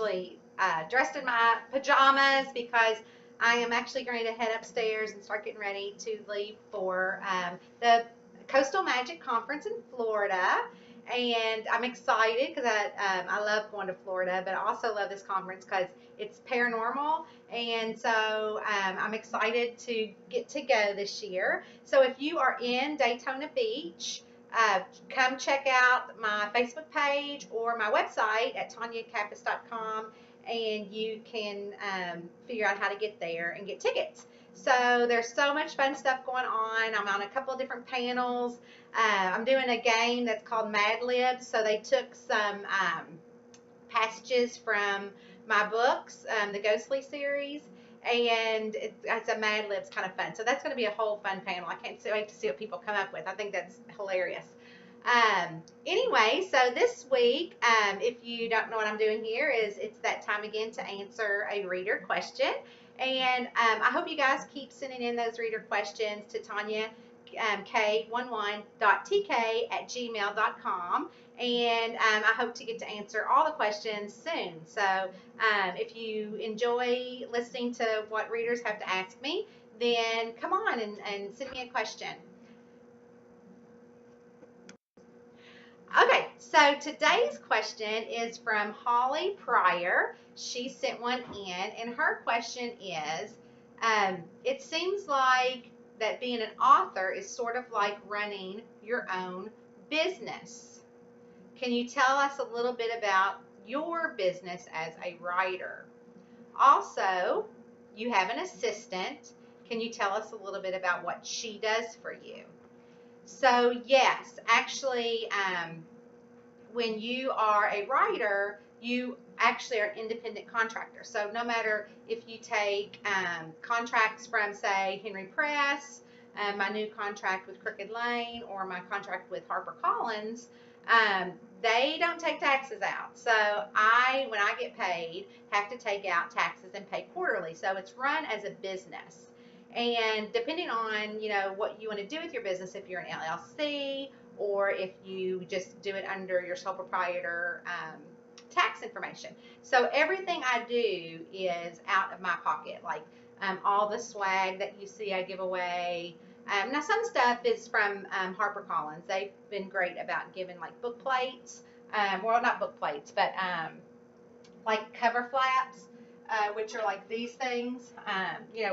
actually dressed in my pajamas because I am actually going to head upstairs and start getting ready to leave for the Coastal Magic Conference in Florida. And I'm excited because I love going to Florida, but I also love this conference because it's paranormal. And so I'm excited to get to go this year. So if you are in Daytona Beach, come check out my Facebook page or my website at tonyakappes.com, and you can figure out how to get there and get tickets. So there's so much fun stuff going on. I'm on a couple of different panels. I'm doing a game that's called Mad Libs. So they took some passages from my books, the Ghostly series, and it's a Mad Libs kind of fun. So that's going to be a whole fun panel. I can't wait to see what people come up with. I think that's hilarious. Anyway, so this week, if you don't know what I'm doing here, it's that time again to answer a reader question. And I hope you guys keep sending in those reader questions to Tonya, k11.tk@gmail.com. And I hope to get to answer all the questions soon. So if you enjoy listening to what readers have to ask me, then come on and send me a question. Okay, so today's question is from Holly Pryor. She sent one in, and her question is, it seems like that being an author is sort of like running your own business. Can you tell us a little bit about your business as a writer? Also, you have an assistant. Can you tell us a little bit about what she does for you? So yes, actually, when you are a writer, you actually are an independent contractor. So no matter if you take contracts from, say, Henery Press, my new contract with Crooked Lane, or my contract with HarperCollins, they don't take taxes out. So when I get paid, have to take out taxes and pay quarterly. So it's run as a business. And depending on, what you want to do with your business, if you're an LLC or if you just do it under your sole proprietor tax information. So everything I do is out of my pocket, like all the swag that you see I give away. Now some stuff is from HarperCollins. They've been great about giving like book plates, well, not book plates, but like cover flaps, which are like these things,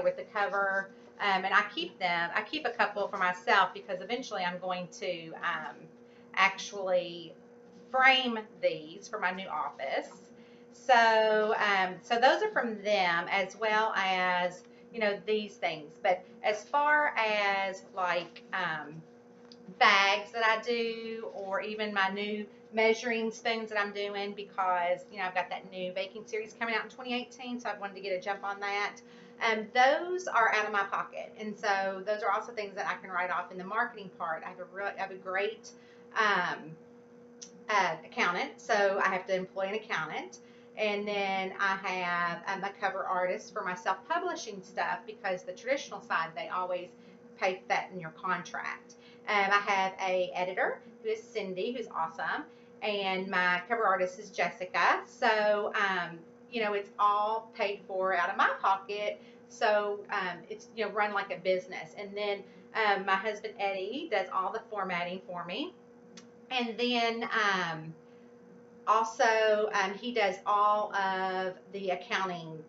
with the cover. And I keep them. I keep a couple for myself because eventually I'm going to actually frame these for my new office. So, so those are from them, as well as these things. But as far as like bags that I do, or even my new measuring spoons that I'm doing, because I've got that new baking series coming out in 2018, so I wanted to get a jump on that. Those are out of my pocket, and so those are also things that I can write off in the marketing part. I have a great accountant, so I have to employ an accountant. And then I have a cover artist for my self-publishing stuff, because the traditional side, they always pay that in your contract. I have a editor who is Cindy, who's awesome, and my cover artist is Jessica. So it's all paid for out of my pocket. So it's run like a business. And then my husband Eddie does all the formatting for me. And then also he does all of the accounting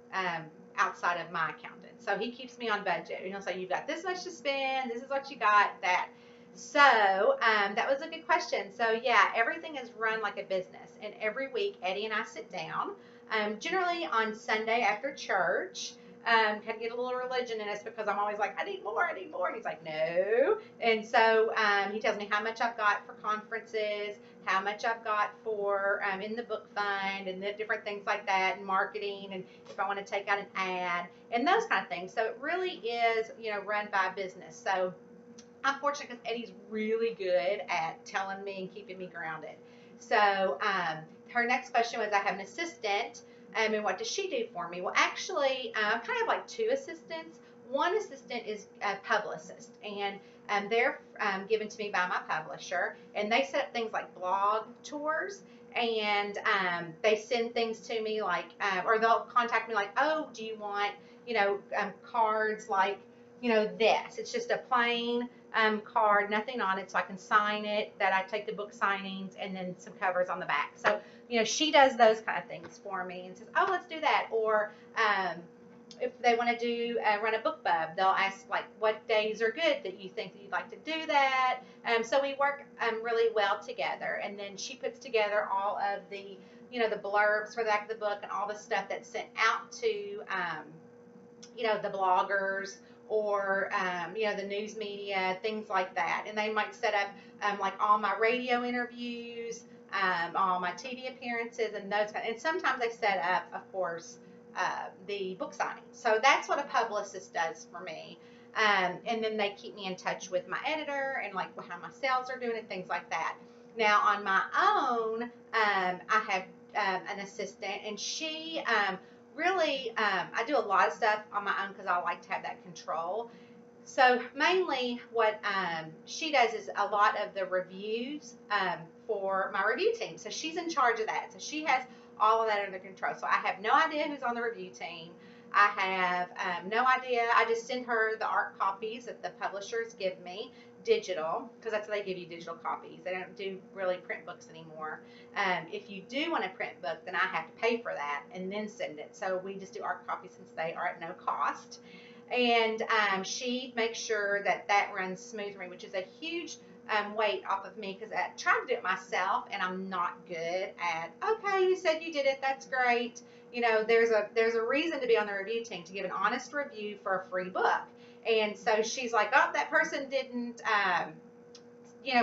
outside of my accountant. So he keeps me on budget. He'll say, you've got this much to spend, this is what you got, that. So that was a good question. So yeah, everything is run like a business. And every week, Eddie and I sit down, generally on Sunday after church. Kind of get a little religion in us, because I'm always like, I need more, and he's like, no. And so he tells me how much I've got for conferences, how much I've got for in the book fund, and the different things like that, and marketing, and if I want to take out an ad, and those kind of things. So it really is, run by business. So I'm fortunate because Eddie's really good at telling me and keeping me grounded. So her next question was, I have an assistant, and what does she do for me? Well, actually, I kind of like two assistants. One assistant is a publicist, and they're given to me by my publisher, and they set up things like blog tours, and they send things to me like, or they'll contact me like, oh, do you want, cards like, this. It's just a plain card, nothing on it, so I can sign it, that I take the book signings, and then some covers on the back. So, she does those kind of things for me and says, oh, let's do that. Or if they want to do run a book club, they'll ask like what days are good that you think that you'd like to do that. So we work really well together, and then she puts together all of the the blurbs for the back of the book and all the stuff that's sent out to the bloggers or the news media, things like that. And they might set up like all my radio interviews, all my TV appearances, and those kind. And sometimes they set up, of course, the book signing. So that's what a publicist does for me. And then they keep me in touch with my editor and like how my sales are doing and things like that. Now on my own, I have an assistant, and she really, I do a lot of stuff on my own because I like to have that control. So mainly what she does is a lot of the reviews for my review team. So she's in charge of that. So she has all of that under control. So I have no idea who's on the review team. I have no idea. I just send her the art copies that the publishers give me, digital, because that's what they give you, digital copies. They don't do really print books anymore. If you do want a print book, then I have to pay for that and then send it. So we just do art copies since they are at no cost. And she makes sure that that runs smooth for me, which is a huge weight off of me, because I try to do it myself and I'm not good at, okay, you said you did it, that's great. There's a reason to be on the review team, to give an honest review for a free book. And so she's like, oh, that person didn't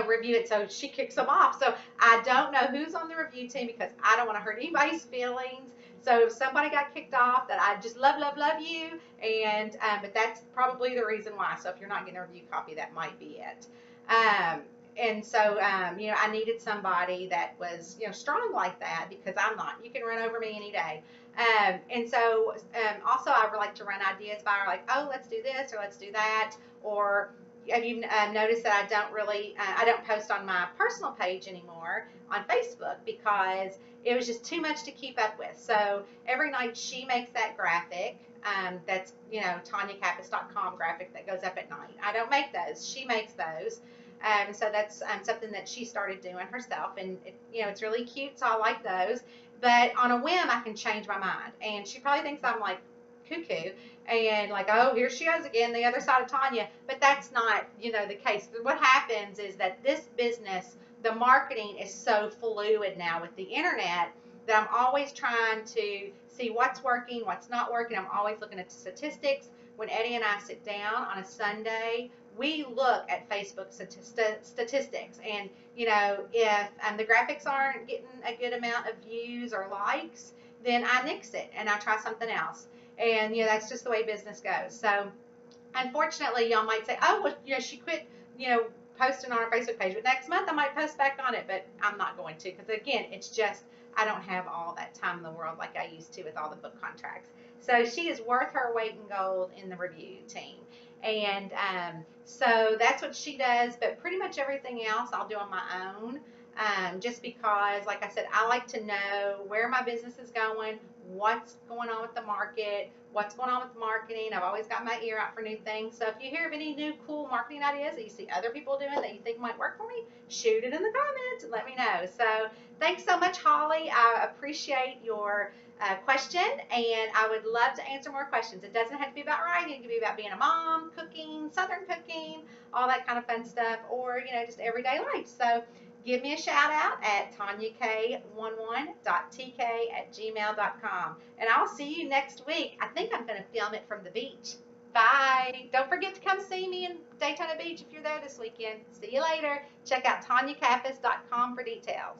review it, so she kicks them off. So I don't know who's on the review team because I don't want to hurt anybody's feelings. So if somebody got kicked off, that I just love you, and but that's probably the reason why. So if you're not getting a review copy, that might be it. And so I needed somebody that was strong like that, because I'm not. You can run over me any day. And so also I would like to run ideas by her, like, oh, let's do this or let's do that. Or have you noticed that I don't post on my personal page anymore on Facebook, because it was just too much to keep up with. So every night she makes that graphic, that's TonyaKappes.com graphic that goes up at night. I don't make those. She makes those. So that's something that she started doing herself, and it's really cute, so I like those. But on a whim, I can change my mind, and she probably thinks I'm like cuckoo and like, oh, here she goes again, the other side of Tonya. But that's not the case. What happens is that this business, the marketing is so fluid now with the internet, that I'm always trying to see what's working, what's not working. I'm always looking at the statistics. When Eddie and I sit down on a Sunday, we look at Facebook statistics, and if the graphics aren't getting a good amount of views or likes, then I nix it and I try something else. And that's just the way business goes. So unfortunately, y'all might say, oh, well, she quit posting on her Facebook page, but next month I might post back on it. But I'm not going to, because again, it's just I don't have all that time in the world like I used to with all the book contracts. So she is worth her weight in gold in the review team. And so that's what she does. But pretty much everything else I'll do on my own, just because, like I said, I like to know where my business is going, what's going on with the market, what's going on with marketing. I've always got my ear out for new things. So if you hear of any new cool marketing ideas that you see other people doing that you think might work for me, shoot it in the comments and let me know. So thanks so much, Holly. I appreciate your question, and I would love to answer more questions. It doesn't have to be about writing. It can be about being a mom, cooking, Southern cooking, all that kind of fun stuff, or just everyday life. So give me a shout out at tonyak11.tk@gmail.com. And I'll see you next week. I think I'm going to film it from the beach. Bye. Don't forget to come see me in Daytona Beach if you're there this weekend. See you later. Check out TonyaKappes.com for details.